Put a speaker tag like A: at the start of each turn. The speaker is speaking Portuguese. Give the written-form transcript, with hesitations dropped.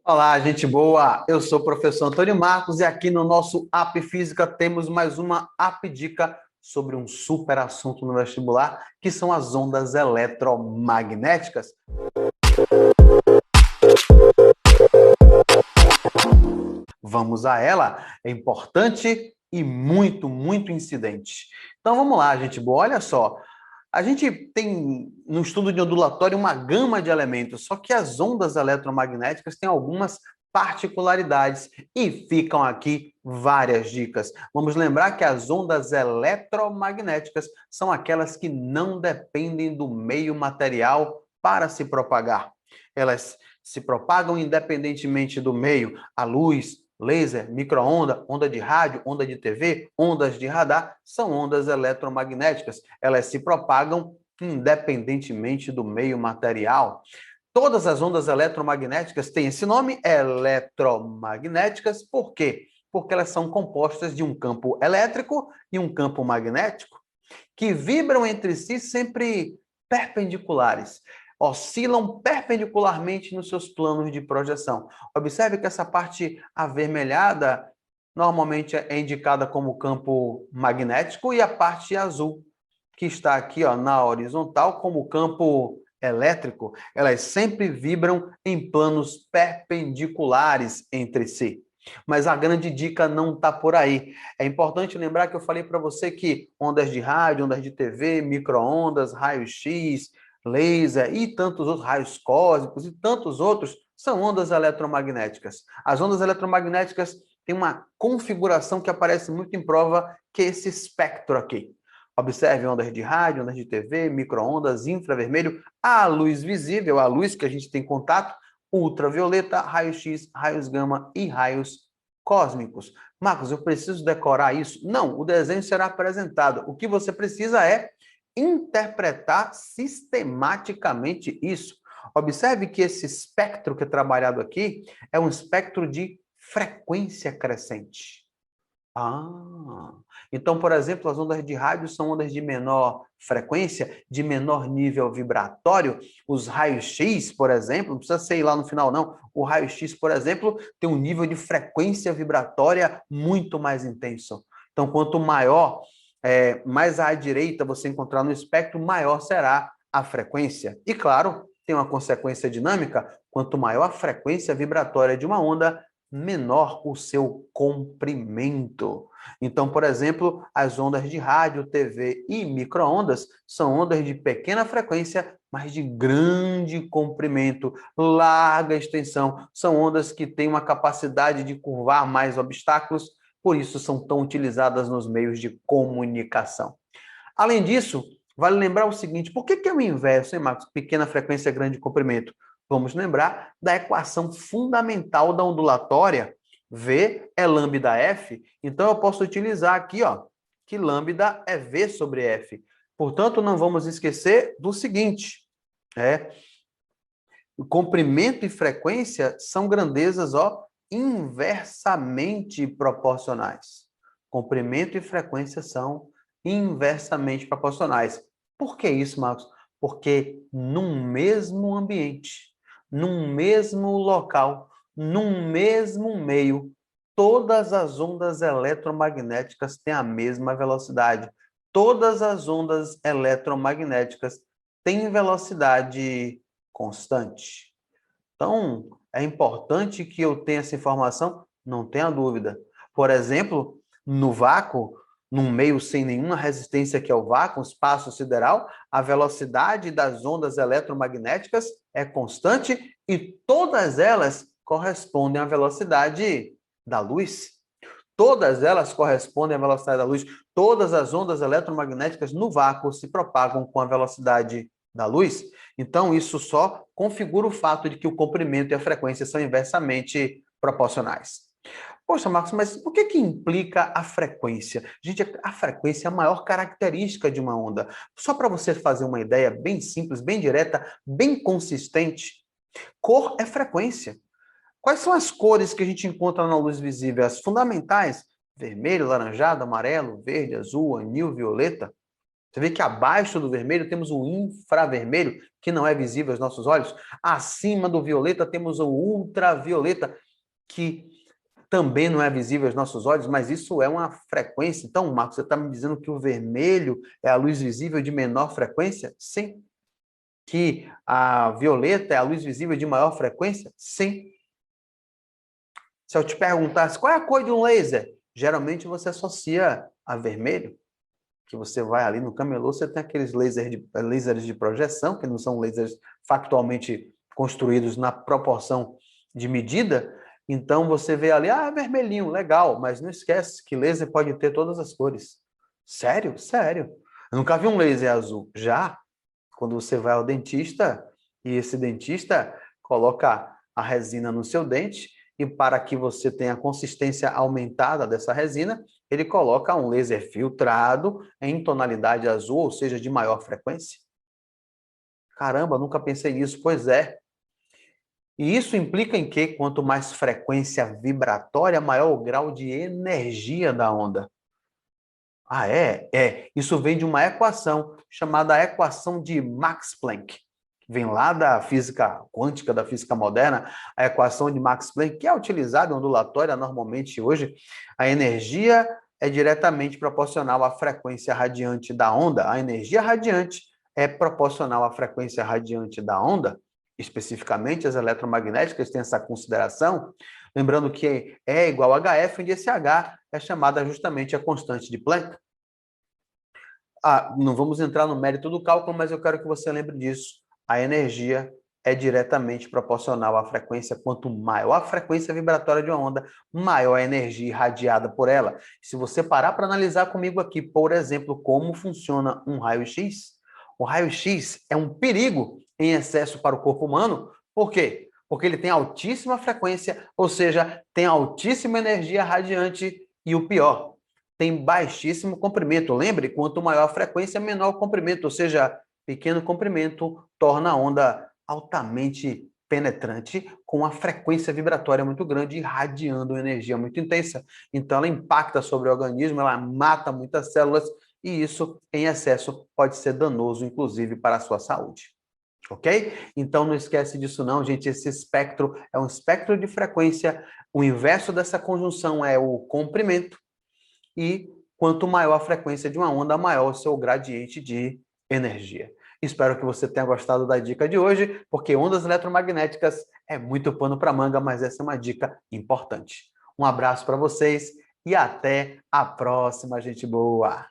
A: Olá, gente boa! Eu sou o professor Antônio Marcos e aqui no nosso App Física temos mais uma App Dica sobre um super assunto no vestibular, que são as ondas eletromagnéticas. Vamos a ela, é importante e muito incidente. Então vamos lá, gente boa, olha só. A gente tem no estudo de ondulatório uma gama de elementos, só que as ondas eletromagnéticas têm algumas particularidades e ficam aqui várias dicas. Vamos lembrar que as ondas eletromagnéticas são aquelas que não dependem do meio material para se propagar. Elas se propagam independentemente do meio, a luz, laser, micro-onda, onda de rádio, onda de TV, ondas de radar, são ondas eletromagnéticas. Elas se propagam independentemente do meio material. Todas as ondas eletromagnéticas têm esse nome, eletromagnéticas, por quê? Porque elas são compostas de um campo elétrico e um campo magnético, que vibram entre si sempre perpendiculares, oscilam perpendicularmente nos seus planos de projeção. Observe que essa parte avermelhada normalmente é indicada como campo magnético e a parte azul, que está aqui na horizontal, como campo elétrico, elas sempre vibram em planos perpendiculares entre si. Mas a grande dica não está por aí. É importante lembrar que eu falei para você que ondas de rádio, ondas de TV, micro-ondas, raio-x, laser e tantos outros, raios cósmicos e tantos outros, são ondas eletromagnéticas. As ondas eletromagnéticas têm uma configuração que aparece muito em prova, que é esse espectro aqui. Observe ondas de rádio, ondas de TV, micro-ondas, infravermelho, a luz visível, a luz que a gente tem contato, ultravioleta, raio-x, raios gama e raios cósmicos. Marcos, eu preciso decorar isso? Não, o desenho será apresentado. O que você precisa é interpretar sistematicamente isso. Observe que esse espectro que é trabalhado aqui é um espectro de frequência crescente. Então, por exemplo, as ondas de rádio são ondas de menor frequência, de menor nível vibratório. Os raios-x, por exemplo, não precisa ser lá no final, não. O raio-x, por exemplo, tem um nível de frequência vibratória muito mais intenso. Então, quanto maior, mais à direita você encontrar no espectro, maior será a frequência. E, claro, tem uma consequência dinâmica: quanto maior a frequência vibratória de uma onda, menor o seu comprimento. Então, por exemplo, as ondas de rádio, TV e micro-ondas são ondas de pequena frequência, mas de grande comprimento, larga extensão. São ondas que têm uma capacidade de curvar mais obstáculos, por isso são tão utilizadas nos meios de comunicação. Além disso, vale lembrar o seguinte: por que é o inverso, hein, Marcos? Pequena frequência, grande comprimento. Vamos lembrar da equação fundamental da ondulatória. V é lambda F, então eu posso utilizar aqui, que lambda é V sobre F. Portanto, não vamos esquecer do seguinte, o comprimento e frequência são grandezas, inversamente proporcionais. Comprimento e frequência são inversamente proporcionais. Por que isso, Marcos? Porque num mesmo ambiente, num mesmo local, num mesmo meio, todas as ondas eletromagnéticas têm a mesma velocidade. Todas as ondas eletromagnéticas têm velocidade constante. Então, é importante que eu tenha essa informação, não tenha dúvida. Por exemplo, no vácuo, num meio sem nenhuma resistência que é o vácuo, espaço sideral, a velocidade das ondas eletromagnéticas é constante e todas elas correspondem à velocidade da luz. Todas elas correspondem à velocidade da luz. Todas as ondas eletromagnéticas no vácuo se propagam com a velocidade da luz. Então, isso só configura o fato de que o comprimento e a frequência são inversamente proporcionais. Poxa, Marcos, mas o que implica a frequência? Gente, a frequência é a maior característica de uma onda. Só para você fazer uma ideia bem simples, bem direta, bem consistente, cor é frequência. Quais são as cores que a gente encontra na luz visível? As fundamentais: vermelho, laranjado, amarelo, verde, azul, anil, violeta. Você vê que abaixo do vermelho temos o infravermelho, que não é visível aos nossos olhos. Acima do violeta temos o ultravioleta, que também não é visível aos nossos olhos, mas isso é uma frequência. Então, Marcos, você está me dizendo que o vermelho é a luz visível de menor frequência? Sim. Que a violeta é a luz visível de maior frequência? Sim. Se eu te perguntasse qual é a cor de um laser, geralmente você associa a vermelho, que você vai ali no camelô, você tem aqueles lasers de projeção, que não são lasers factualmente construídos na proporção de medida. Então você vê ali, vermelhinho, legal, mas não esquece que laser pode ter todas as cores. Sério? Sério. Eu nunca vi um laser azul. Já, quando você vai ao dentista, e esse dentista coloca a resina no seu dente, e para que você tenha a consistência aumentada dessa resina, ele coloca um laser filtrado em tonalidade azul, ou seja, de maior frequência. Caramba, nunca pensei nisso. Pois é. E isso implica em que, quanto mais frequência vibratória, maior o grau de energia da onda. Ah, é? É. Isso vem de uma equação chamada equação de Max Planck. Vem lá da física quântica, da física moderna, a equação de Max Planck, que é utilizada em ondulatória normalmente hoje. A energia é diretamente proporcional à frequência radiante da onda. A energia radiante é proporcional à frequência radiante da onda. Especificamente, as eletromagnéticas têm essa consideração. Lembrando que E igual a HF, onde esse H é chamada justamente a constante de Planck. Não vamos entrar no mérito do cálculo, mas eu quero que você lembre disso. A energia é diretamente proporcional à frequência. Quanto maior a frequência vibratória de uma onda, maior a energia irradiada por ela. Se você parar para analisar comigo aqui, por exemplo, como funciona um raio-x, o raio-x é um perigo em excesso para o corpo humano. Por quê? Porque ele tem altíssima frequência, ou seja, tem altíssima energia radiante e o pior, tem baixíssimo comprimento. Lembre, quanto maior a frequência, menor o comprimento, ou seja, pequeno comprimento torna a onda altamente penetrante, com uma frequência vibratória muito grande, irradiando energia muito intensa. Então, ela impacta sobre o organismo, ela mata muitas células, e isso, em excesso, pode ser danoso, inclusive, para a sua saúde. Ok? Então, não esquece disso não, gente. Esse espectro é um espectro de frequência. O inverso dessa conjunção é o comprimento. E quanto maior a frequência de uma onda, maior o seu gradiente de energia. Espero que você tenha gostado da dica de hoje, porque ondas eletromagnéticas é muito pano para manga, mas essa é uma dica importante. Um abraço para vocês e até a próxima, gente boa!